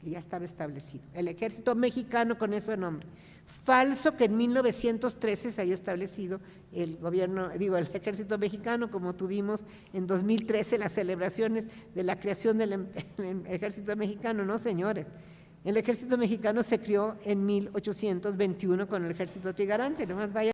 que ya estaba establecido. El ejército mexicano con ese nombre. Falso que en 1913 se haya establecido el gobierno, digo, el ejército mexicano, como tuvimos en 2013 las celebraciones de la creación del ejército mexicano. No, señores. El ejército mexicano se creó en 1821 con el ejército trigarante, nomás vaya.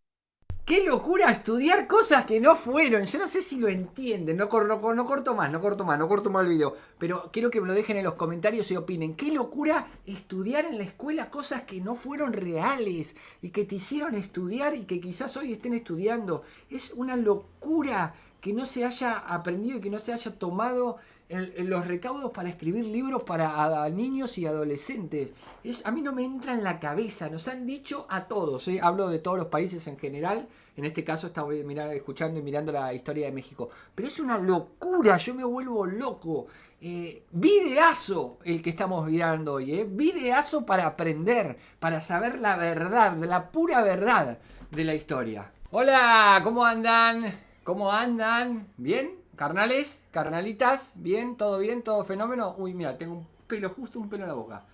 ¡Qué locura estudiar cosas que no fueron! Yo no sé si lo entienden. No corto más el video. Pero quiero que me lo dejen en los comentarios y opinen. ¡Qué locura estudiar en la escuela cosas que no fueron reales! Y que te hicieron estudiar y que quizás hoy estén estudiando. Es una locura que no se haya aprendido y que no se haya tomado en los recaudos para escribir libros para niños y adolescentes. A mí no me entra en la cabeza. Nos han dicho a todos, hablo de todos los países en general. En este caso estaba escuchando y mirando la historia de México. Pero es una locura, yo me vuelvo loco. Videazo el que estamos mirando hoy. Videazo para aprender, para saber la verdad, la pura verdad de la historia. Hola, ¿cómo andan? ¿Cómo andan? ¿Bien? ¿Carnales? ¿Carnalitas? ¿Bien? ¿Todo bien? ¿Todo fenómeno? Uy, mira, tengo un pelo, justo un pelo en la boca.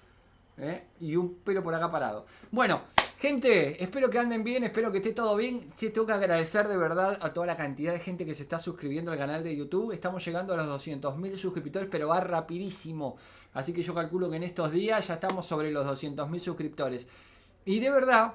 Y un pelo por acá parado. Bueno, gente, espero que anden bien, espero que esté todo bien. Sí, tengo que agradecer de verdad a toda la cantidad de gente que se está suscribiendo al canal de YouTube. Estamos llegando a los 200.000 suscriptores, pero va rapidísimo. Así que yo calculo que en estos días ya estamos sobre los 200.000 suscriptores. Y de verdad,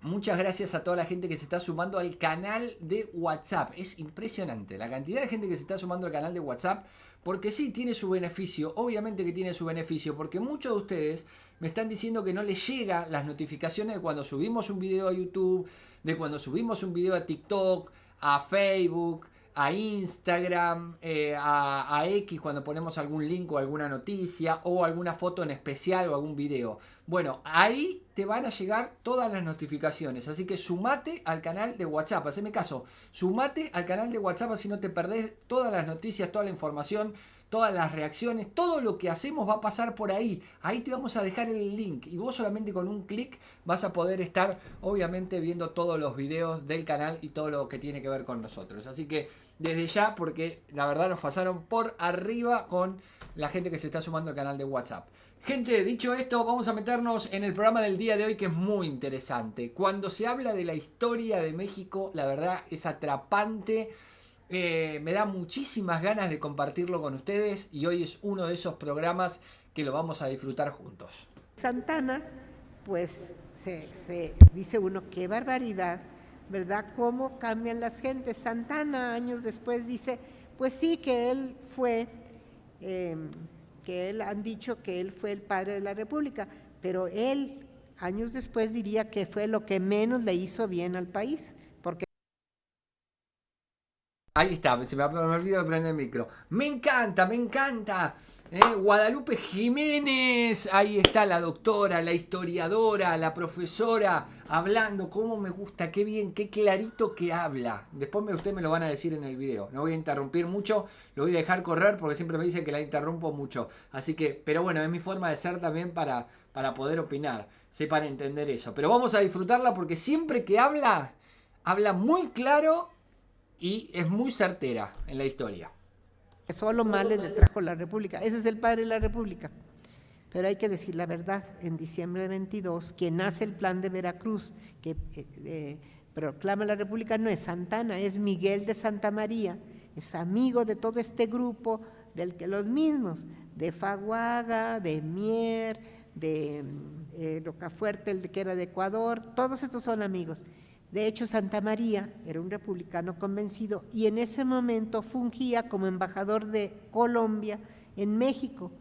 muchas gracias a toda la gente que se está sumando al canal de WhatsApp. Es impresionante la cantidad de gente que se está sumando al canal de WhatsApp. Porque sí, tiene su beneficio. Obviamente que tiene su beneficio. Porque muchos de ustedes me están diciendo que no les llegan las notificaciones de cuando subimos un video a YouTube, de cuando subimos un video a TikTok, a Facebook, a Instagram, a X cuando ponemos algún link o alguna noticia o alguna foto en especial o algún video. Bueno, ahí te van a llegar todas las notificaciones, así que sumate al canal de WhatsApp, haceme caso, sumate al canal de WhatsApp así no te perdés todas las noticias, toda la información, todas las reacciones, todo lo que hacemos va a pasar por ahí. Ahí te vamos a dejar el link y vos solamente con un clic vas a poder estar obviamente viendo todos los videos del canal y todo lo que tiene que ver con nosotros. Así que desde ya, porque la verdad nos pasaron por arriba con la gente que se está sumando al canal de WhatsApp. Gente, dicho esto, vamos a meternos en el programa del día de hoy, que es muy interesante. Cuando se habla de la historia de México, la verdad es atrapante. Me da muchísimas ganas de compartirlo con ustedes y hoy es uno de esos programas que lo vamos a disfrutar juntos. Santana, pues se dice uno, qué barbaridad, ¿verdad? ¿Cómo cambian las gentes? Santana años después dice, pues sí, que él fue, que él han dicho que él fue el padre de la República, pero él años después diría que fue lo que menos le hizo bien al país, porque... Ahí está, se me olvidó de prender el micro. Me encanta, me encanta. Guadalupe Jiménez, ahí está la doctora, la historiadora, la profesora, hablando, cómo me gusta, qué bien, qué clarito que habla. Después ustedes me lo van a decir en el video, no voy a interrumpir mucho, lo voy a dejar correr porque siempre me dicen que la interrumpo mucho. Así que, pero bueno, es mi forma de ser también para poder opinar, sepan entender eso. Pero vamos a disfrutarla porque siempre que habla muy claro y es muy certera en la historia. Solo males le trajo la República. Ese es el padre de la República. Pero hay que decir la verdad, en diciembre de 22, quien hace el plan de Veracruz, que proclama la República, no es Santana, es Miguel de Santa María, es amigo de todo este grupo, del que los mismos, de Faguaga, de Mier, de Rocafuerte, el que era de Ecuador, todos estos son amigos. De hecho, Santa María era un republicano convencido y en ese momento fungía como embajador de Colombia en México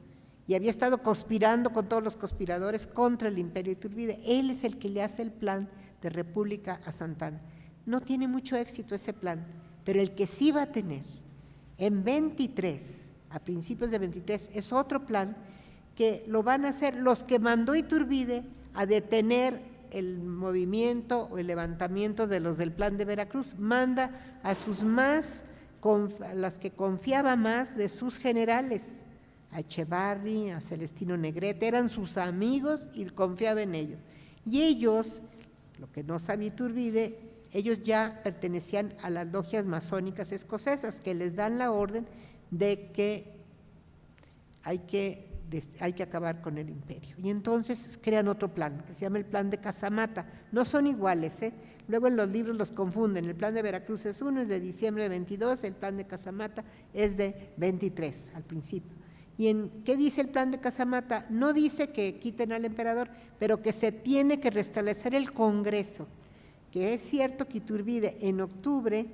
y había estado conspirando con todos los conspiradores contra el imperio Iturbide. Él es el que le hace el plan de república a Santana. No tiene mucho éxito ese plan, pero el que sí va a tener en 23, a principios de 23, es otro plan que lo van a hacer los que mandó Iturbide a detener el movimiento o el levantamiento de los del plan de Veracruz. Manda a sus más, a las que confiaba más de sus generales, a Echevarri, a Celestino Negrete, eran sus amigos y confiaba en ellos. Y ellos, lo que no sabía Iturbide, ellos ya pertenecían a las logias masónicas escocesas que les dan la orden de que hay que hay que acabar con el imperio. Y entonces crean otro plan, que se llama el plan de Casamata. No son iguales, luego en los libros los confunden. El plan de Veracruz es uno, es de diciembre de 22, el plan de Casamata es de 23 al principio. ¿Y qué dice el plan de Casamata? No dice que quiten al emperador, pero que se tiene que restablecer el Congreso, que es cierto que Iturbide en octubre,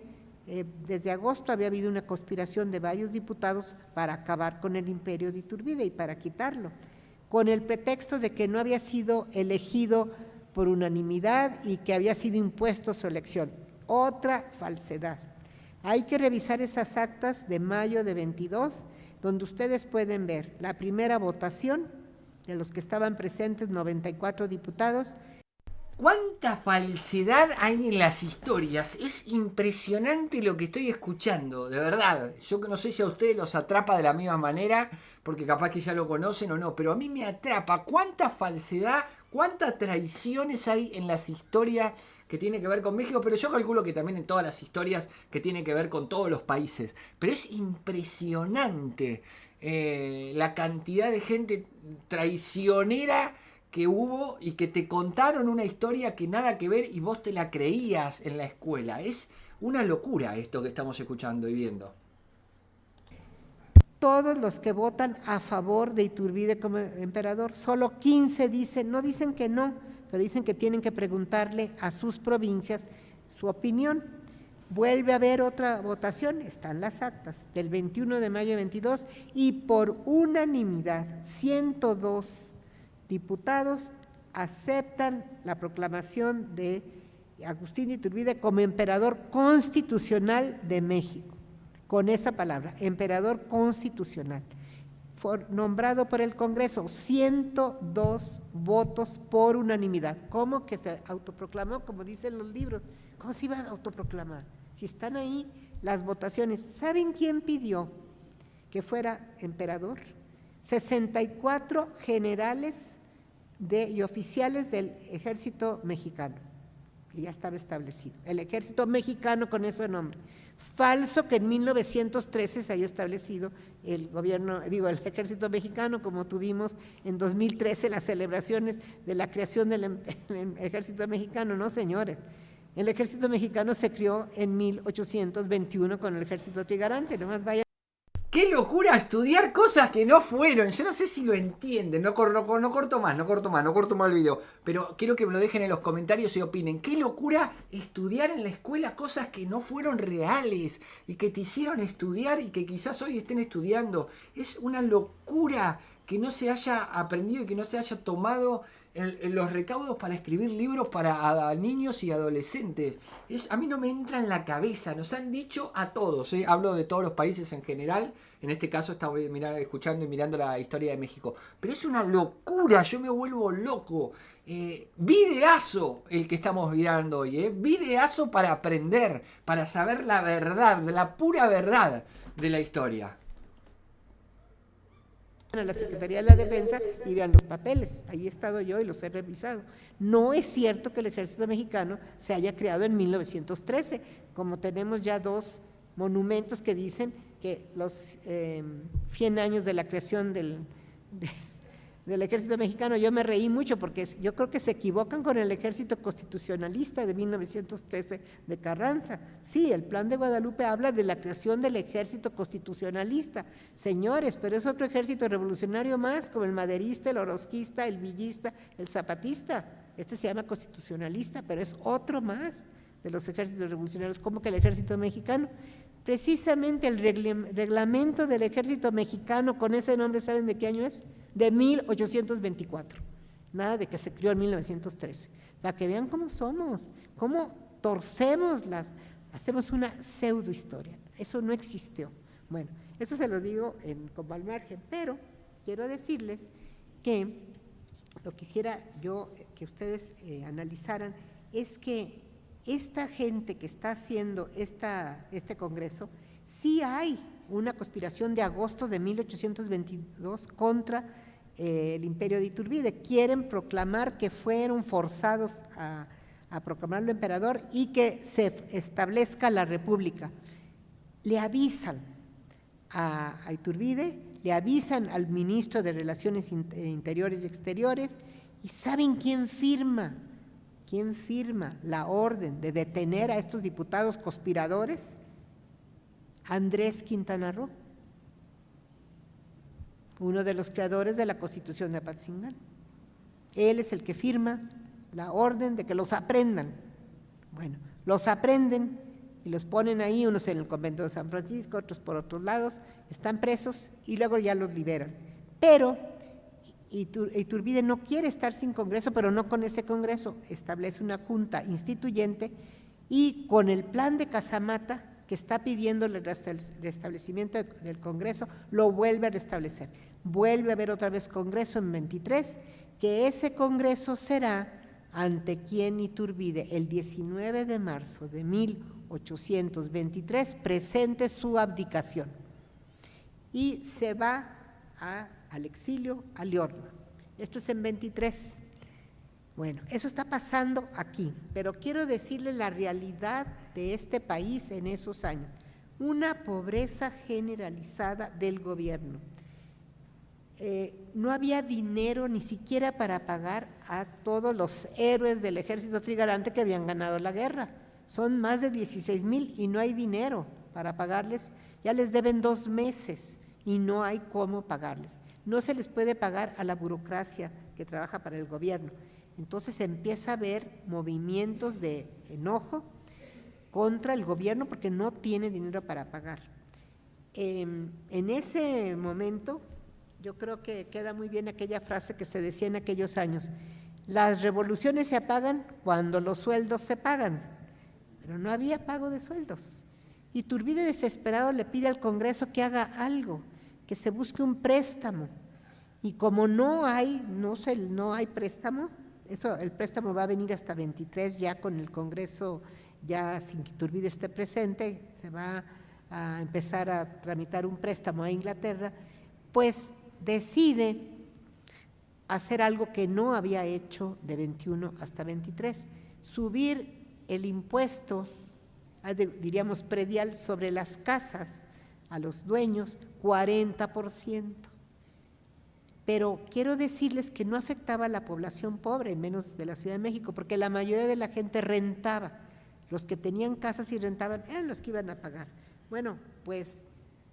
desde agosto había habido una conspiración de varios diputados para acabar con el imperio de Iturbide y para quitarlo, con el pretexto de que no había sido elegido por unanimidad y que había sido impuesto su elección. Otra falsedad. Hay que revisar esas actas de mayo de 22, donde ustedes pueden ver la primera votación de los que estaban presentes, 94 diputados. ¿Cuánta falsedad hay en las historias? Es impresionante lo que estoy escuchando, de verdad. Yo no sé si a ustedes los atrapa de la misma manera, porque capaz que ya lo conocen o no, pero a mí me atrapa. ¿Cuánta falsedad, cuántas traiciones hay en las historias que tienen que ver con México? Pero yo calculo que también en todas las historias que tienen que ver con todos los países. Pero es impresionante la cantidad de gente traicionera que hubo y que te contaron una historia que nada que ver y vos te la creías en la escuela. Es una locura esto que estamos escuchando y viendo. Todos los que votan a favor de Iturbide como emperador, solo 15 dicen, no dicen que no, pero dicen que tienen que preguntarle a sus provincias su opinión. Vuelve a haber otra votación, están las actas, del 21 de mayo de 22, y por unanimidad, 102 diputados aceptan la proclamación de Agustín Iturbide como emperador constitucional de México, con esa palabra, emperador constitucional. Fue nombrado por el Congreso, 102 votos por unanimidad. ¿Cómo que se autoproclamó? Como dicen los libros, ¿cómo se iba a autoproclamar? Si están ahí las votaciones. ¿Saben quién pidió que fuera emperador? 64 generales y oficiales del ejército mexicano, que ya estaba establecido. El ejército mexicano con ese nombre. Falso que en 1913 se haya establecido el gobierno, el ejército mexicano, como tuvimos en 2013 las celebraciones de la creación del ejército mexicano. No, señores. El ejército mexicano se creó en 1821 con el ejército trigarante. Nomás vaya. ¡Qué locura estudiar cosas que no fueron! Yo no sé si lo entienden. No corto más el video. Pero quiero que me lo dejen en los comentarios y opinen. ¡Qué locura estudiar en la escuela cosas que no fueron reales! Y que te hicieron estudiar y que quizás hoy estén estudiando. Es una locura que no se haya aprendido y que no se haya tomado los recaudos para escribir libros para niños y adolescentes. A mí no me entra en la cabeza. Nos han dicho a todos, hablo de todos los países en general. En este caso estaba escuchando y mirando la historia de México. Pero es una locura, yo me vuelvo loco. Videazo el que estamos mirando hoy. Videazo para aprender, para saber la verdad, la pura verdad de la historia. A la Secretaría de la Defensa y vean los papeles, ahí he estado yo y los he revisado. No es cierto que el ejército mexicano se haya creado en 1913, como tenemos ya dos monumentos que dicen que los 100 años de la creación del ejército mexicano. Yo me reí mucho porque yo creo que se equivocan con el ejército constitucionalista de 1913 de Carranza. Sí, el plan de Guadalupe habla de la creación del ejército constitucionalista, señores, pero es otro ejército revolucionario más, como el maderista, el orozquista, el villista, el zapatista. Este se llama constitucionalista, pero es otro más de los ejércitos revolucionarios, como que el ejército mexicano. Precisamente el reglamento del ejército mexicano con ese nombre, ¿saben de qué año es? De 1824, nada de que se crió en 1913, para que vean cómo somos, cómo torcemos hacemos una pseudohistoria, eso no existió. Bueno, eso se lo digo como al margen, pero quiero decirles que lo quisiera yo que ustedes analizaran es que esta gente que está haciendo este congreso, sí hay una conspiración de agosto de 1822 contra el imperio de Iturbide. Quieren proclamar que fueron forzados a proclamarlo emperador y que se establezca la república. Le avisan a Iturbide, le avisan al ministro de Relaciones Interiores y Exteriores, y ¿saben quién firma? ¿Quién firma la orden de detener a estos diputados conspiradores? Andrés Quintana Roo, uno de los creadores de la Constitución de Apatzingán. Él es el que firma la orden de que los aprendan. Bueno, los aprenden y los ponen ahí, unos en el convento de San Francisco, otros por otros lados, están presos y luego ya los liberan. Pero Iturbide no quiere estar sin Congreso, pero no con ese Congreso, establece una junta instituyente y con el plan de Casamata, que está pidiendo el restablecimiento del Congreso, lo vuelve a restablecer. Vuelve a haber otra vez Congreso en 23, que ese Congreso será ante quien Iturbide el 19 de marzo de 1823 presente su abdicación y se va al exilio a Liorna. Esto es en 23. Bueno, eso está pasando aquí, pero quiero decirles la realidad de este país en esos años. Una pobreza generalizada del gobierno. No había dinero ni siquiera para pagar a todos los héroes del ejército trigarante que habían ganado la guerra. Son más de 16,000 y no hay dinero para pagarles. Ya les deben 2 meses y no hay cómo pagarles. No se les puede pagar a la burocracia que trabaja para el gobierno. Entonces empieza a haber movimientos de enojo contra el gobierno porque no tiene dinero para pagar. En ese momento, yo creo que queda muy bien aquella frase que se decía en aquellos años: las revoluciones se apagan cuando los sueldos se pagan, pero no había pago de sueldos. Iturbide, desesperado, le pide al Congreso que haga algo, que se busque un préstamo, y como no hay préstamo, el préstamo va a venir hasta 23 ya con el Congreso, ya sin que Iturbide esté presente, se va a empezar a tramitar un préstamo a Inglaterra, pues decide hacer algo que no había hecho de 21 hasta 23, subir el impuesto, diríamos predial, sobre las casas a los dueños 40%. Pero quiero decirles que no afectaba a la población pobre, menos de la Ciudad de México, porque la mayoría de la gente rentaba. Los que tenían casas y rentaban eran los que iban a pagar. Bueno, pues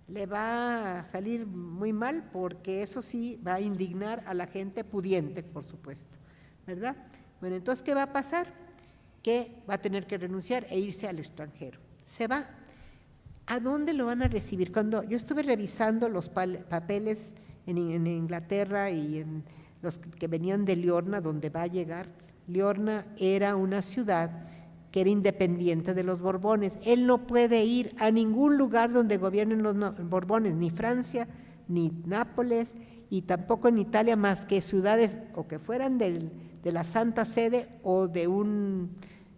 le va a salir muy mal porque eso sí va a indignar a la gente pudiente, por supuesto, ¿verdad? Bueno, entonces, ¿qué va a pasar? Que va a tener que renunciar e irse al extranjero. Se va. ¿A dónde lo van a recibir? Cuando yo estuve revisando los papeles en Inglaterra y en los que venían de Liorna, donde va a llegar, Liorna era una ciudad que era independiente de los Borbones. Él no puede ir a ningún lugar donde gobiernen los Borbones, ni Francia, ni Nápoles, y tampoco en Italia, más que ciudades o que fueran de la Santa Sede o de un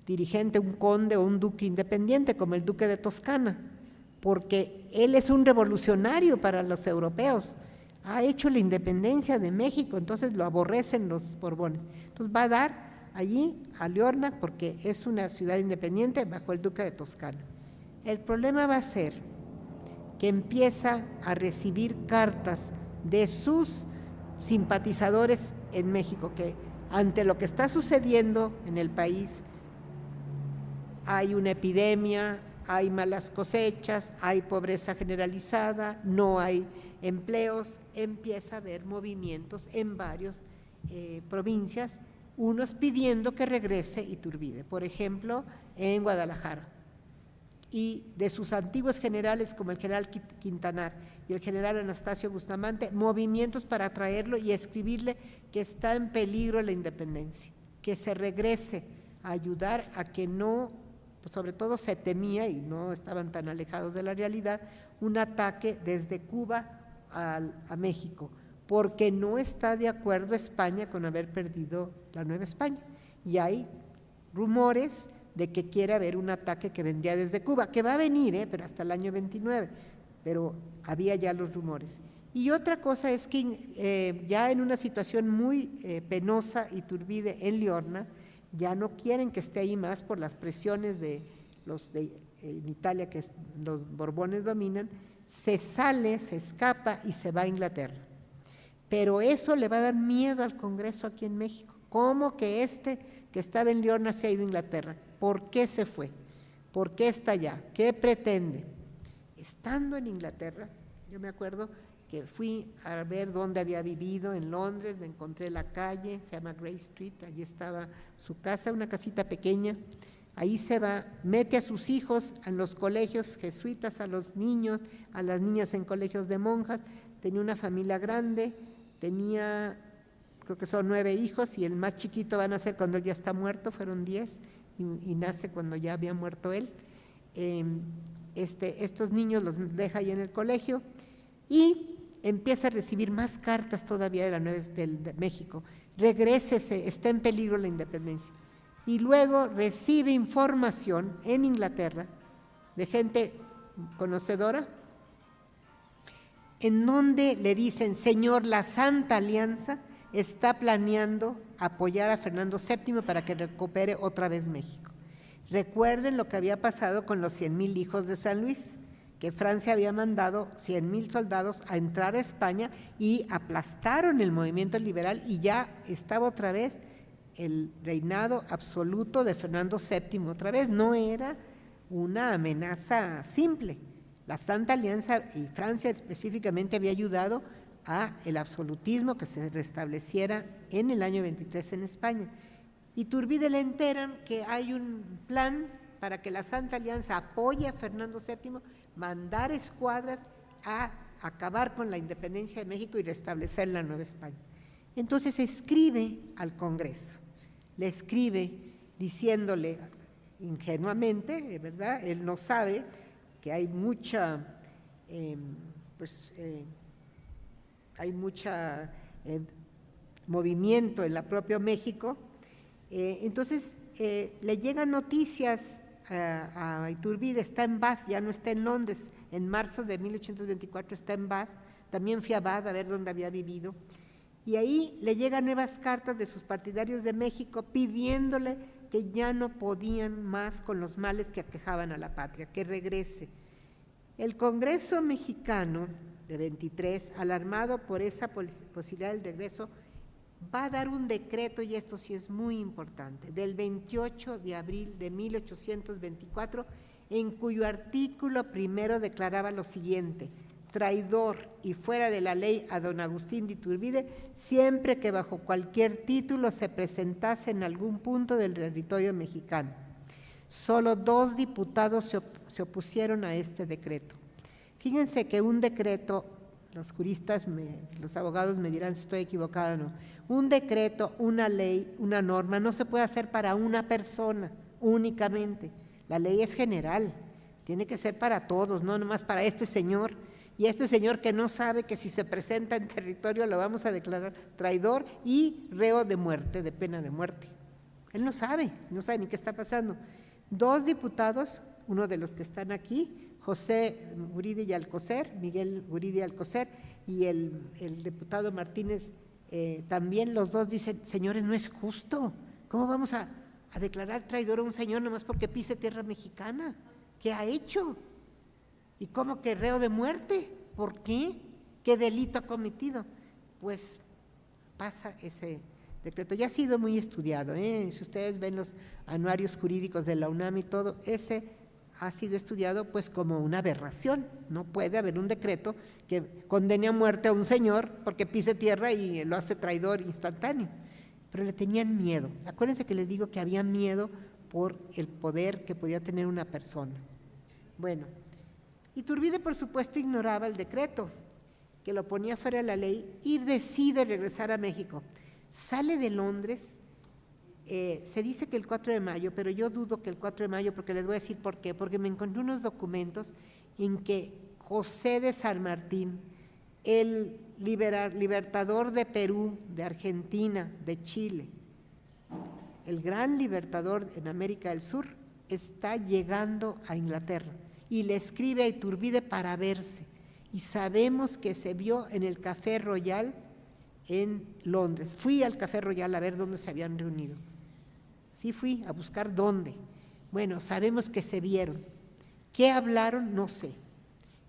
dirigente, un conde o un duque independiente, como el duque de Toscana, porque él es un revolucionario para los europeos, ha hecho la independencia de México, entonces lo aborrecen los Borbones. Entonces va a dar allí a Liorna porque es una ciudad independiente bajo el duque de Toscana. El problema va a ser que empieza a recibir cartas de sus simpatizadores en México, que ante lo que está sucediendo en el país, hay una epidemia, hay malas cosechas, hay pobreza generalizada, no hay empleos, empieza a haber movimientos en varias provincias, unos pidiendo que regrese Iturbide, por ejemplo, en Guadalajara, y de sus antiguos generales como el general Quintanar y el general Anastasio Bustamante, movimientos para traerlo y escribirle que está en peligro la independencia, que se regrese a ayudar a que no, sobre todo se temía, y no estaban tan alejados de la realidad, un ataque desde Cuba a México, porque no está de acuerdo España con haber perdido la Nueva España, y hay rumores de que quiere haber un ataque que vendría desde Cuba, que va a venir, pero hasta el año 29, pero había ya los rumores. Y otra cosa es que ya en una situación muy penosa, Iturbide en Liorna, ya no quieren que esté ahí más por las presiones de los en Italia, que los Borbones dominan, se sale, se escapa y se va a Inglaterra. Pero eso le va a dar miedo al Congreso aquí en México. ¿Cómo que que estaba en Liorna se ha ido a Inglaterra? ¿Por qué se fue? ¿Por qué está allá? ¿Qué pretende? Estando en Inglaterra, yo me acuerdo que fui a ver dónde había vivido en Londres, me encontré la calle, se llama Grey Street, allí estaba su casa, una casita pequeña, ahí se va, mete a sus hijos en los colegios jesuitas, a los niños, a las niñas en colegios de monjas, tenía una familia grande, tenía, creo que son 9 hijos y el más chiquito va a nacer cuando él ya está muerto, fueron 10 y nace cuando ya había muerto él. Estos niños los deja ahí en el colegio y empieza a recibir más cartas todavía de México. Regrésese, está en peligro la independencia. Y luego recibe información en Inglaterra de gente conocedora, en donde le dicen, señor, la Santa Alianza está planeando apoyar a Fernando VII para que recupere otra vez México. Recuerden lo que había pasado con los 100,000 hijos de San Luis, que Francia había mandado 100,000 soldados a entrar a España y aplastaron el movimiento liberal y ya estaba otra vez el reinado absoluto de Fernando VII, otra vez, no era una amenaza simple. La Santa Alianza y Francia específicamente había ayudado a el absolutismo que se restableciera en el año 23 en España. Iturbide le enteran que hay un plan para que la Santa Alianza apoye a Fernando VII, mandar escuadras a acabar con la independencia de México y restablecer la Nueva España. Entonces escribe al Congreso, le escribe diciéndole ingenuamente, ¿verdad? Él no sabe que hay movimiento en la propia México. Entonces le llegan noticias a Iturbide, está en Bath, ya no está en Londres, en marzo de 1824 está en Bath, también fui a Bath a ver dónde había vivido, y ahí le llegan nuevas cartas de sus partidarios de México pidiéndole que ya no podían más con los males que aquejaban a la patria, que regrese. El Congreso mexicano de 23, alarmado por esa posibilidad del regreso, va a dar un decreto, y esto sí es muy importante, del 28 de abril de 1824, en cuyo artículo primero declaraba lo siguiente: traidor y fuera de la ley a don Agustín de Iturbide, siempre que bajo cualquier título se presentase en algún punto del territorio mexicano. Solo 2 diputados se opusieron a este decreto. Fíjense que un decreto, los juristas, los abogados me dirán si estoy equivocada o no, un decreto, una ley, una norma no se puede hacer para una persona únicamente. La ley es general, tiene que ser para todos, no nomás para este señor, y este señor que no sabe que si se presenta en territorio lo vamos a declarar traidor y reo de muerte, de pena de muerte. Él no sabe ni qué está pasando. 2 diputados, uno de los que están aquí, José Guridi y Alcocer, Miguel Guridi y Alcocer, y el diputado Martínez, también los 2 dicen, señores, no es justo, ¿cómo vamos a declarar traidor a un señor nomás porque pise tierra mexicana? ¿Qué ha hecho? ¿Y cómo que reo de muerte? ¿Por qué? ¿Qué delito ha cometido? Pues pasa ese decreto, ya ha sido muy estudiado, si ustedes ven los anuarios jurídicos de la UNAM y todo, ese ha sido estudiado pues como una aberración. No puede haber un decreto que condene a muerte a un señor porque pise tierra y lo hace traidor instantáneo. Pero le tenían miedo. Acuérdense que les digo que había miedo por el poder que podía tener una persona. Bueno, Iturbide por supuesto ignoraba el decreto, que lo ponía fuera de la ley, y decide regresar a México. Sale de Londres, se dice que el 4 de mayo, pero yo dudo que el 4 de mayo, porque les voy a decir por qué, porque me encontré unos documentos en que José de San Martín, el libertador de Perú, de Argentina, de Chile, el gran libertador en América del Sur, está llegando a Inglaterra y le escribe a Iturbide para verse, y sabemos que se vio en el Café Royal en Londres. Fui al Café Royal a ver dónde se habían reunido. Sí fui a buscar dónde. Bueno, sabemos que se vieron. ¿Qué hablaron? No sé.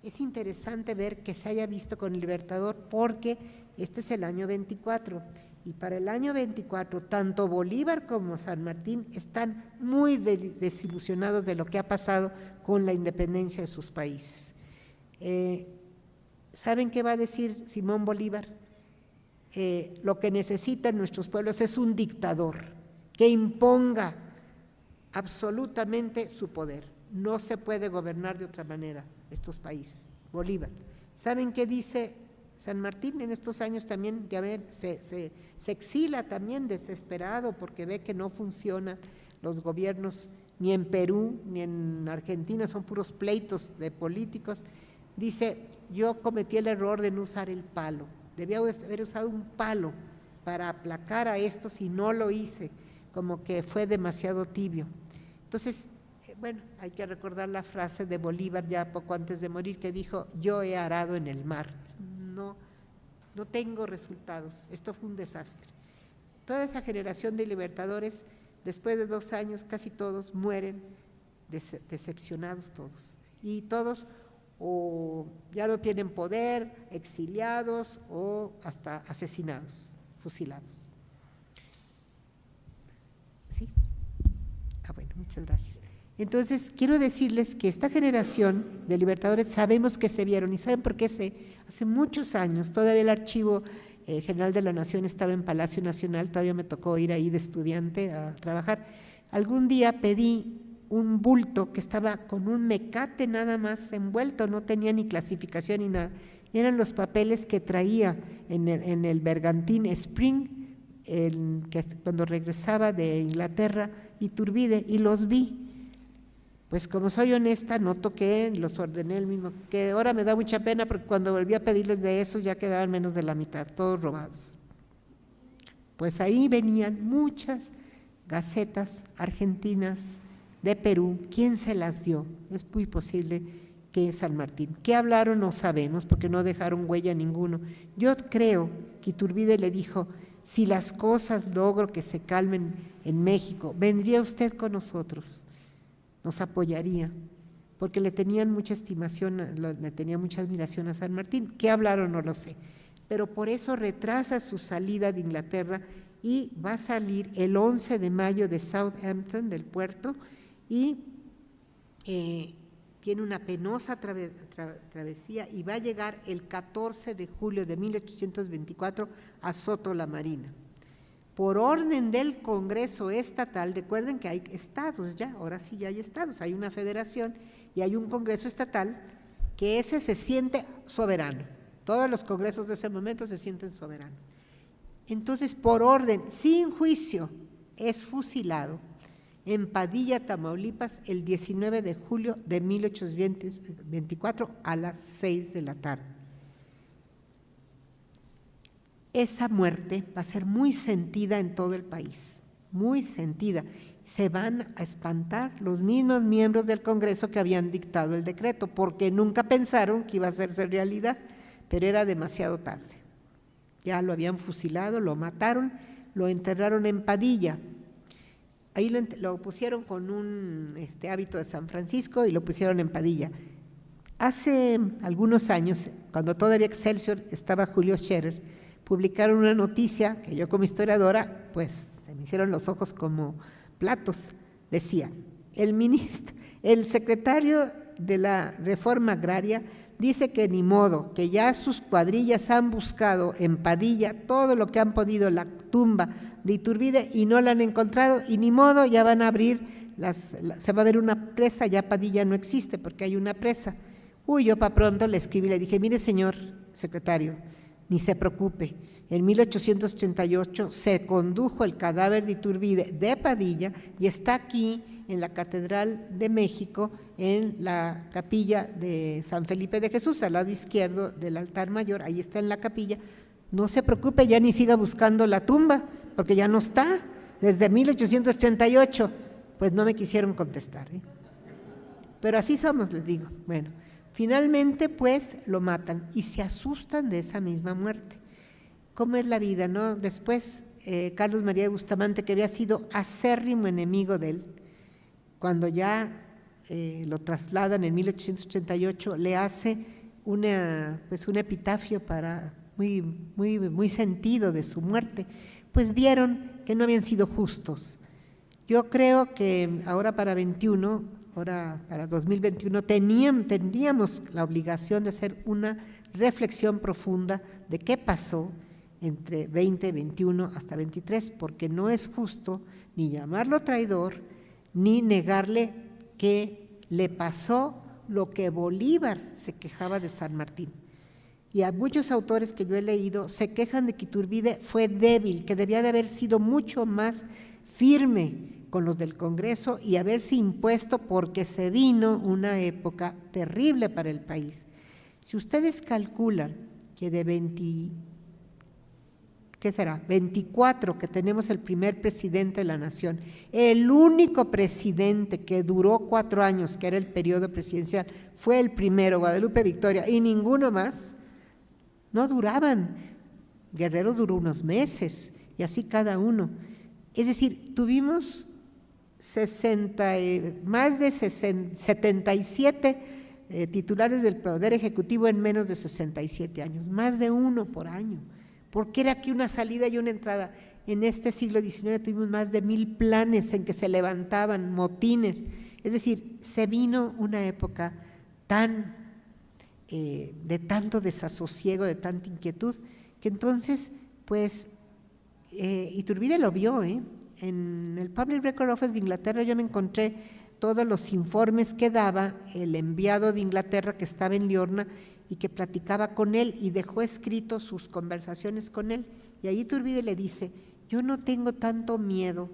es interesante ver que se haya visto con el Libertador porque este es el año 24 y para el año 24 tanto Bolívar como San Martín están muy desilusionados de lo que ha pasado con la independencia de sus países. ¿Saben qué va a decir Simón Bolívar? Lo que necesitan nuestros pueblos es un dictador que imponga absolutamente su poder. No se puede gobernar de otra manera estos países. Bolívar. ¿Saben qué dice San Martín? En estos años también, ya ven, se exila también desesperado porque ve que no funcionan los gobiernos ni en Perú ni en Argentina, son puros pleitos de políticos. Dice, yo cometí el error de no usar el palo, debía haber usado un palo para aplacar a estos y no lo hice, como que fue demasiado tibio. Entonces, bueno, hay que recordar la frase de Bolívar ya poco antes de morir que dijo, yo he arado en el mar, no tengo resultados, esto fue un desastre. Toda esa generación de libertadores, después de 2 años, casi todos mueren decepcionados todos, y todos o ya no tienen poder, exiliados o hasta asesinados, fusilados. ¿Sí? Bueno, muchas gracias. Entonces, quiero decirles que esta generación de libertadores sabemos que se vieron, y ¿saben por qué? Hace muchos años, todavía el Archivo General de la Nación estaba en Palacio Nacional, todavía me tocó ir ahí de estudiante a trabajar. Algún día pedí un bulto que estaba con un mecate nada más envuelto, no tenía ni clasificación ni nada. Eran los papeles que traía en el bergantín Spring, que cuando regresaba de Inglaterra, Iturbide, y los vi. Pues como soy honesta, no toqué, los ordené el mismo, que ahora me da mucha pena porque cuando volví a pedirles de esos ya quedaban menos de la mitad, todos robados. Pues ahí venían muchas gacetas argentinas de Perú. ¿Quién se las dio? Es muy posible que San Martín. ¿Qué hablaron? No sabemos porque no dejaron huella ninguno. Yo creo que Iturbide le dijo, si las cosas logro que se calmen en México, ¿vendría usted con nosotros? Nos apoyaría, porque le tenían mucha estimación, le tenía mucha admiración a San Martín. ¿Qué hablaron? No lo sé, pero por eso retrasa su salida de Inglaterra y va a salir el 11 de mayo de Southampton, del puerto, y tiene una penosa travesía y va a llegar el 14 de julio de 1824 a Soto la Marina. Por orden del Congreso Estatal, recuerden que hay estados ya, ahora sí ya hay estados, hay una federación y hay un Congreso Estatal que ese se siente soberano. Todos los congresos de ese momento se sienten soberanos. Entonces, por orden, sin juicio, es fusilado en Padilla, Tamaulipas, el 19 de julio de 1824 a las 6 de la tarde. Esa muerte va a ser muy sentida en todo el país, muy sentida. Se van a espantar los mismos miembros del Congreso que habían dictado el decreto, porque nunca pensaron que iba a hacerse realidad, pero era demasiado tarde. Ya lo habían fusilado, lo mataron, lo enterraron en Padilla. Ahí lo pusieron con un hábito de San Francisco y lo pusieron en Padilla. Hace algunos años, cuando todavía Excelsior estaba Julio Scherer, publicaron una noticia que yo como historiadora, pues se me hicieron los ojos como platos. Decía, el secretario de la Reforma Agraria dice que ni modo, que ya sus cuadrillas han buscado en Padilla todo lo que han podido la tumba de Iturbide y no la han encontrado y ni modo, ya van a abrir, se va a ver una presa, ya Padilla no existe porque hay una presa. Yo para pronto le escribí, le dije, mire señor secretario, ni se preocupe, en 1888 se condujo el cadáver de Iturbide de Padilla y está aquí en la Catedral de México, en la capilla de San Felipe de Jesús, al lado izquierdo del altar mayor, ahí está en la capilla. No se preocupe, ya ni siga buscando la tumba, porque ya no está, desde 1888, pues no me quisieron contestar, ¿eh? Pero así somos, les digo. Bueno, finalmente pues lo matan y se asustan de esa misma muerte. ¿Cómo es la vida, no? Después Carlos María de Bustamante, que había sido acérrimo enemigo de él, cuando ya lo trasladan en 1888, le hace un epitafio muy sentido de su muerte, pues vieron que no habían sido justos. Yo creo que ahora para 2021 teníamos la obligación de hacer una reflexión profunda de qué pasó entre 20, 21 hasta 23, porque no es justo ni llamarlo traidor, ni negarle que le pasó lo que Bolívar se quejaba de San Martín. Y a muchos autores que yo he leído se quejan de que Iturbide fue débil, que debía de haber sido mucho más firme con los del Congreso y haberse impuesto, porque se vino una época terrible para el país. Si ustedes calculan que de 24 que tenemos el primer presidente de la nación, el único presidente que duró 4 años, que era el periodo presidencial, fue el primero, Guadalupe Victoria, y ninguno más, no duraban. Guerrero duró unos meses, y así cada uno. Es decir, tuvimos más de 77 titulares del Poder Ejecutivo en menos de 67 años, más de uno por año, porque era aquí una salida y una entrada. En este siglo XIX tuvimos más de 1000 planes en que se levantaban motines, es decir, se vino una época de tanto desasosiego, de tanta inquietud, que entonces, pues, Iturbide lo vio, en el Public Record Office de Inglaterra yo me encontré todos los informes que daba el enviado de Inglaterra que estaba en Liorna y que platicaba con él y dejó escrito sus conversaciones con él. Y ahí Iturbide le dice: yo no tengo tanto miedo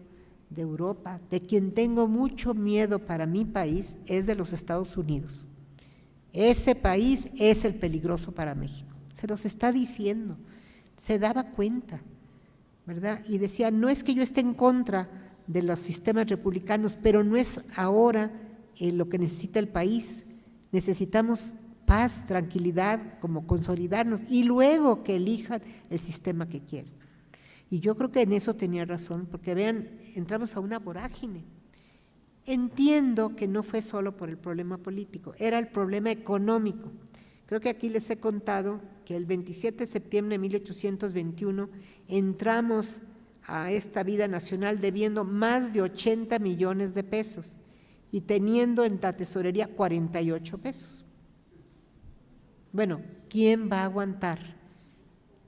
de Europa, de quien tengo mucho miedo para mi país es de los Estados Unidos. Ese país es el peligroso para México. Se los está diciendo, se daba cuenta, ¿verdad? Y decía, no es que yo esté en contra de los sistemas republicanos, pero no es ahora lo que necesita el país. Necesitamos paz, tranquilidad, como consolidarnos y luego que elijan el sistema que quieren. Y yo creo que en eso tenía razón, porque vean, entramos a una vorágine. Entiendo que no fue solo por el problema político, era el problema económico. Creo que aquí les he contado que el 27 de septiembre de 1821 entramos a esta vida nacional debiendo más de 80 millones de pesos y teniendo en la tesorería 48 pesos. Bueno, ¿quién va a aguantar?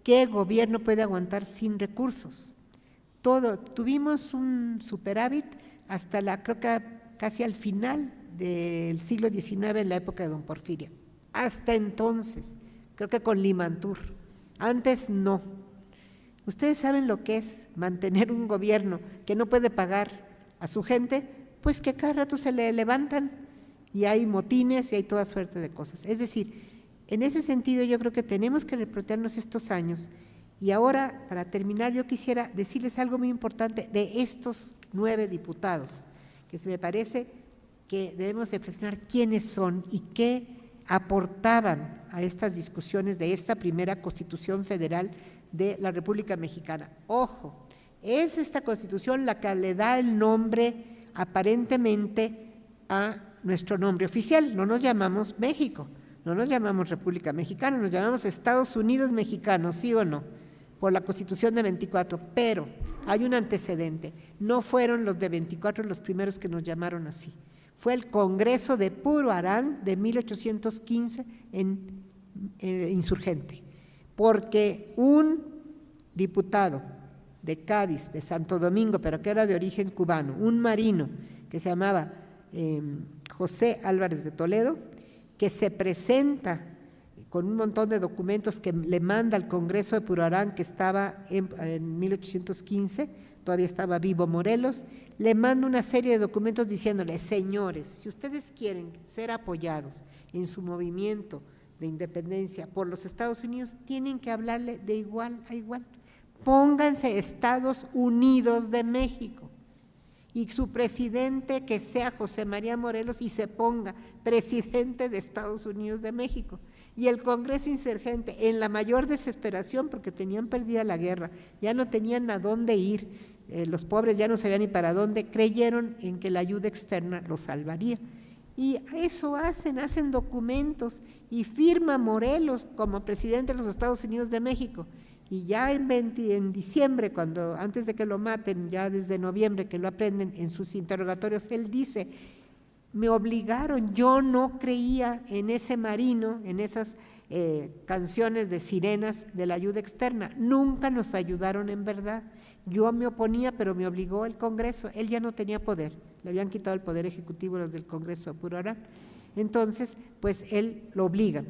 ¿Qué gobierno puede aguantar sin recursos? Tuvimos un superávit hasta creo que casi al final del siglo XIX, en la época de don Porfirio. Hasta entonces, creo que con Limantur. Antes no. ¿Ustedes saben lo que es mantener un gobierno que no puede pagar a su gente? Pues que cada rato se le levantan y hay motines y hay toda suerte de cosas. Es decir, en ese sentido yo creo que tenemos que replantearnos estos años. Y ahora, para terminar, yo quisiera decirles algo muy importante de estos 9 diputados, que se me parece que debemos reflexionar quiénes son y qué aportaban a estas discusiones de esta primera Constitución Federal de la República Mexicana. Ojo, es esta Constitución la que le da el nombre aparentemente a nuestro nombre oficial. No nos llamamos México, no nos llamamos República Mexicana, nos llamamos Estados Unidos Mexicanos, ¿sí o no?, por la Constitución de 24, pero hay un antecedente. No fueron los de 24 los primeros que nos llamaron así. Fue el Congreso de Puro Arán de 1815 en Insurgente, porque un diputado de Cádiz, de Santo Domingo, pero que era de origen cubano, un marino que se llamaba José Álvarez de Toledo, que se presenta con un montón de documentos que le manda al Congreso de Puro Arán, que estaba en 1815, todavía estaba vivo Morelos, le manda una serie de documentos diciéndole: señores, si ustedes quieren ser apoyados en su movimiento de independencia por los Estados Unidos, tienen que hablarle de igual a igual. Pónganse Estados Unidos de México. Y su presidente que sea José María Morelos y se ponga presidente de Estados Unidos de México. Y el Congreso Insurgente, en la mayor desesperación, porque tenían perdida la guerra, ya no tenían a dónde ir, los pobres ya no sabían ni para dónde, creyeron en que la ayuda externa los salvaría. Y eso hacen documentos y firma Morelos como presidente de los Estados Unidos de México. Y ya en diciembre, antes de que lo maten, ya desde noviembre que lo aprenden en sus interrogatorios, él dice, me obligaron, yo no creía en ese marino, en esas canciones de sirenas de la ayuda externa, nunca nos ayudaron en verdad. Yo me oponía, pero me obligó el Congreso, él ya no tenía poder, le habían quitado el poder ejecutivo los del Congreso a puro orar. Entonces, pues él lo obligan.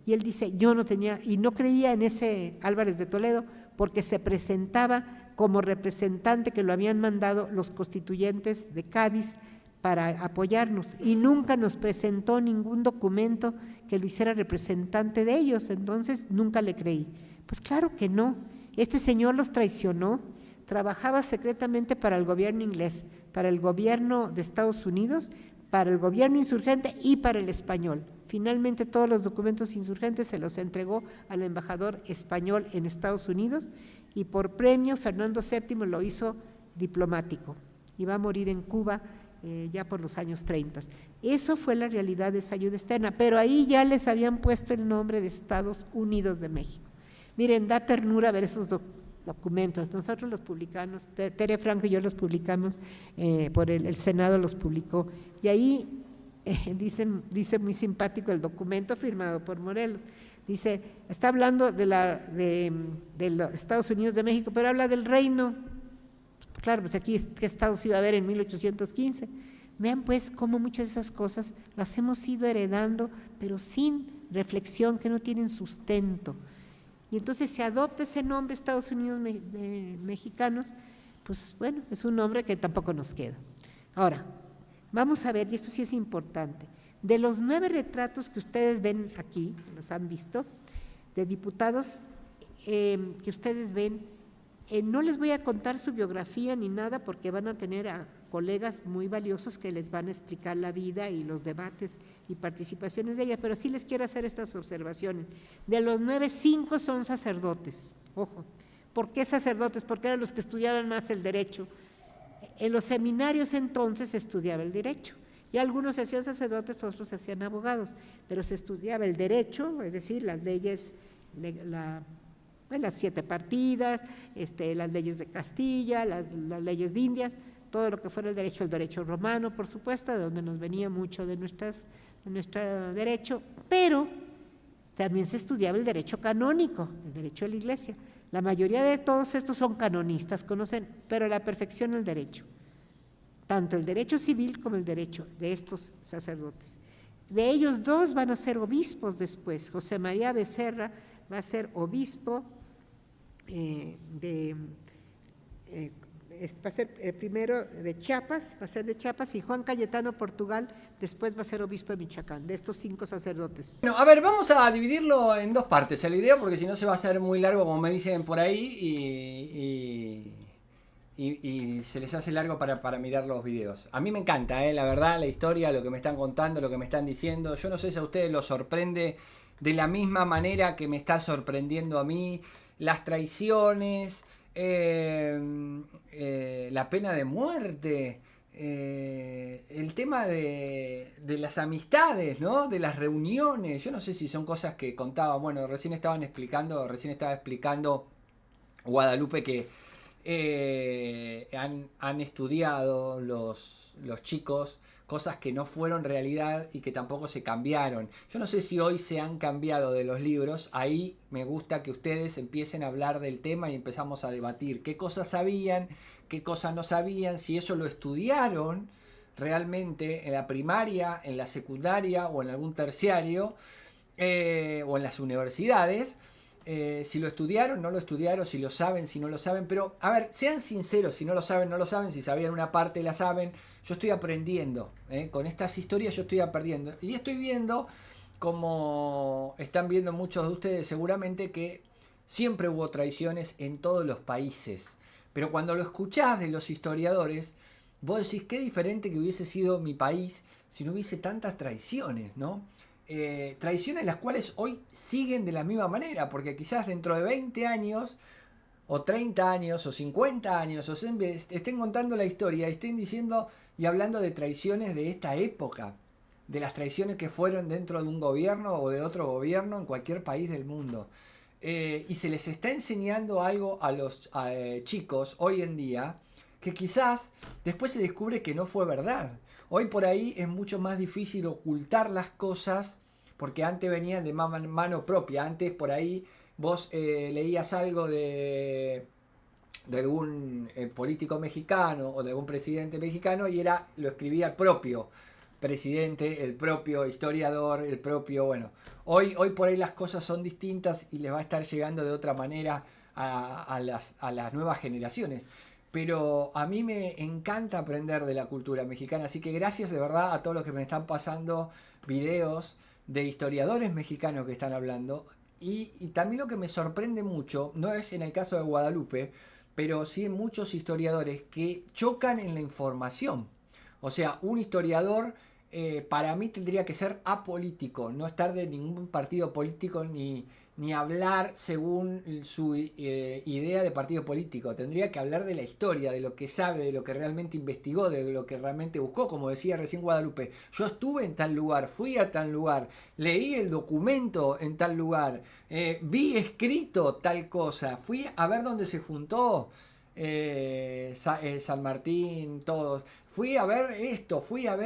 Y él dice, yo no tenía, y no creía en ese Álvarez de Toledo, porque se presentaba como representante que lo habían mandado los constituyentes de Cádiz para apoyarnos, y nunca nos presentó ningún documento que lo hiciera representante de ellos, entonces nunca le creí. Pues claro que no, este señor los traicionó, trabajaba secretamente para el gobierno inglés, para el gobierno de Estados Unidos, para el gobierno insurgente y para el español. Finalmente todos los documentos insurgentes se los entregó al embajador español en Estados Unidos y por premio Fernando VII lo hizo diplomático y va a morir en Cuba ya por los años 30. Eso fue la realidad de esa ayuda externa, pero ahí ya les habían puesto el nombre de Estados Unidos de México. Miren, da ternura ver esos documentos. Nosotros los publicamos, Tere Franco y yo los publicamos, por el Senado los publicó, y ahí dice muy simpático el documento firmado por Morelos. Dice, está hablando de los Estados Unidos de México, pero habla del reino. Claro, pues aquí, ¿qué estados iba a haber en 1815? Vean pues cómo muchas de esas cosas las hemos ido heredando, pero sin reflexión, que no tienen sustento. Y entonces se adopta ese nombre, Estados Unidos mexicanos, pues bueno, es un nombre que tampoco nos queda. Ahora, vamos a ver, y esto sí es importante, de los 9 retratos que ustedes ven aquí, los han visto, de diputados que ustedes ven, no les voy a contar su biografía ni nada porque van a tener a colegas muy valiosos que les van a explicar la vida y los debates y participaciones de ella, pero sí les quiero hacer estas observaciones. De los 9, 5 son sacerdotes, ojo. ¿Por qué sacerdotes? Porque eran los que estudiaban más el derecho. En los seminarios entonces se estudiaba el derecho, y algunos se hacían sacerdotes, otros se hacían abogados, pero se estudiaba el derecho, es decir, las leyes, las 7 partidas, las leyes de Castilla, las leyes de Indias, todo lo que fuera el derecho romano, por supuesto, de donde nos venía mucho de nuestro derecho, pero también se estudiaba el derecho canónico, el derecho de la Iglesia. La mayoría de todos estos son canonistas, conocen, pero a la perfección el derecho, tanto el derecho civil como el derecho de estos sacerdotes. De ellos 2 van a ser obispos después. José María Becerra va a ser obispo va a ser el primero de Chiapas, y Juan Cayetano Portugal después va a ser obispo de Michoacán, de estos 5 sacerdotes. Bueno, a ver, vamos a dividirlo en 2 partes el video, porque si no se va a hacer muy largo, como me dicen por ahí, y se les hace largo para mirar los videos. A mí me encanta, la verdad, la historia, lo que me están contando, lo que me están diciendo. Yo no sé si a ustedes los sorprende de la misma manera que me está sorprendiendo a mí, las traiciones, la pena de muerte, el tema de las amistades, ¿no? De las reuniones. Yo no sé si son cosas que contaba, bueno, recién estaba explicando Guadalupe que han estudiado los chicos cosas que no fueron realidad y que tampoco se cambiaron. Yo no sé si hoy se han cambiado de los libros. Ahí me gusta que ustedes empiecen a hablar del tema y empezamos a debatir qué cosas sabían, qué cosas no sabían, si eso lo estudiaron realmente en la primaria, en la secundaria o en algún terciario, o en las universidades. Si lo estudiaron, no lo estudiaron, si lo saben, si no lo saben. Pero, a ver, sean sinceros, si no lo saben, no lo saben, si sabían una parte, la saben. Yo estoy aprendiendo, con estas historias yo estoy aprendiendo. Y estoy viendo, como están viendo muchos de ustedes seguramente, que siempre hubo traiciones en todos los países. Pero cuando lo escuchás de los historiadores, vos decís qué diferente que hubiese sido mi país si no hubiese tantas traiciones, ¿no? Traiciones las cuales hoy siguen de la misma manera, porque quizás dentro de 20 años, o 30 años, o 50 años, o estén contando la historia, estén diciendo y hablando de traiciones de esta época. de las traiciones que fueron dentro de un gobierno o de otro gobierno en cualquier país del mundo. Y se les está enseñando algo a los chicos hoy en día que quizás después se descubre que no fue verdad. Hoy por ahí es mucho más difícil ocultar las cosas porque antes venían de mano propia. Antes por ahí vos leías algo de algún político mexicano o de algún presidente mexicano y lo escribía el propio presidente, el propio historiador, el propio, bueno, hoy por ahí las cosas son distintas y les va a estar llegando de otra manera a las nuevas generaciones. Pero a mí me encanta aprender de la cultura mexicana, así que gracias de verdad a todos los que me están pasando videos de historiadores mexicanos que están hablando. Y también lo que me sorprende mucho, no es en el caso de Guadalupe, pero sí en muchos historiadores que chocan en la información. O sea, un historiador para mí tendría que ser apolítico, no estar de ningún partido político ni hablar según su idea de partido político. Tendría que hablar de la historia, de lo que sabe, de lo que realmente investigó, de lo que realmente buscó. Como decía recién Guadalupe, yo estuve en tal lugar, fui a tal lugar, leí el documento en tal lugar, vi escrito tal cosa, fui a ver dónde se juntó San Martín, todos. Fui a ver esto,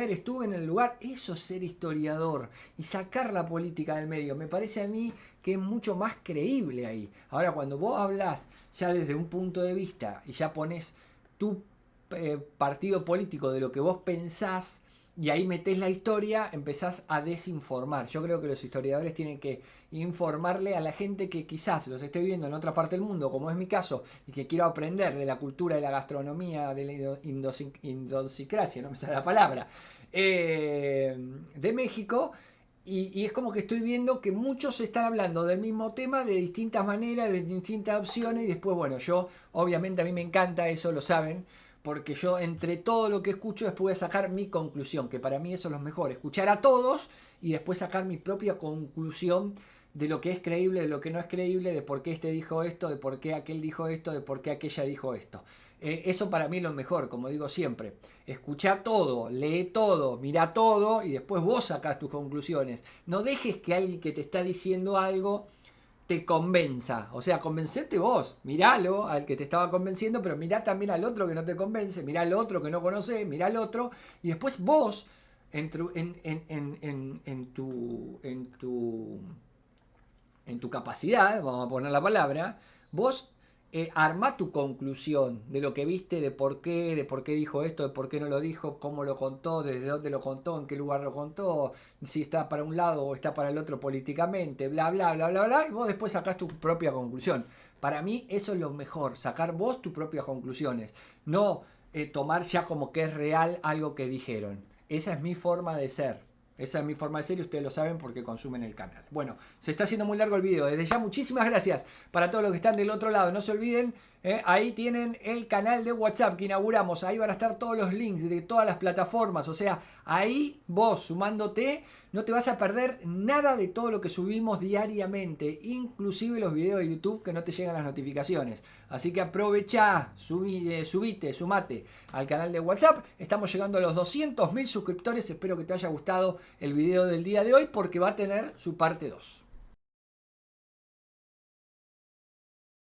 estuve en el lugar. Eso es ser historiador y sacar la política del medio. Me parece a mí que es mucho más creíble ahí. Ahora, cuando vos hablas ya desde un punto de vista y ya pones tu partido político de lo que vos pensás y ahí metés la historia, empezás a desinformar. Yo creo que los historiadores tienen que informarle a la gente que quizás los esté viendo en otra parte del mundo, como es mi caso, y que quiero aprender de la cultura, de la gastronomía, de la idiosincrasia, no me sale la palabra, de México. Y es como que estoy viendo que muchos están hablando del mismo tema de distintas maneras, de distintas opciones. Y después, bueno, yo, obviamente a mí me encanta eso, lo saben. Porque yo entre todo lo que escucho después voy a sacar mi conclusión. Que para mí eso es lo mejor. Escuchar a todos y después sacar mi propia conclusión de lo que es creíble, de lo que no es creíble, de por qué este dijo esto, de por qué aquel dijo esto, de por qué aquella dijo esto. Eso para mí es lo mejor, como digo siempre. Escuchá todo, lee todo, mira todo y después vos sacás tus conclusiones. No dejes que alguien que te está diciendo algo te convenza. O sea, convencete vos. Miralo al que te estaba convenciendo, pero mirá también al otro que no te convence, mirá al otro que no conoces, mirá al otro. Y después vos, en tu capacidad, vamos a poner la palabra, vos armá tu conclusión de lo que viste, de por qué dijo esto, de por qué no lo dijo, cómo lo contó, desde dónde lo contó, en qué lugar lo contó, si está para un lado o está para el otro políticamente, bla, bla, bla, bla, bla, y vos después sacás tu propia conclusión. Para mí eso es lo mejor, sacar vos tus propias conclusiones, no tomar ya como que es real algo que dijeron. Esa es mi forma de ser. Esa es mi forma de ser y ustedes lo saben porque consumen el canal. Bueno, se está haciendo muy largo el video. Desde ya muchísimas gracias para todos los que están del otro lado. No se olviden, ahí tienen el canal de WhatsApp que inauguramos. Ahí van a estar todos los links de todas las plataformas. O sea, ahí vos sumándote no te vas a perder nada de todo lo que subimos diariamente. Inclusive los videos de YouTube que no te llegan las notificaciones. Así que aprovechá, sumate al canal de WhatsApp. Estamos llegando a los 200.000 suscriptores. Espero que te haya gustado el video del día de hoy porque va a tener su parte 2.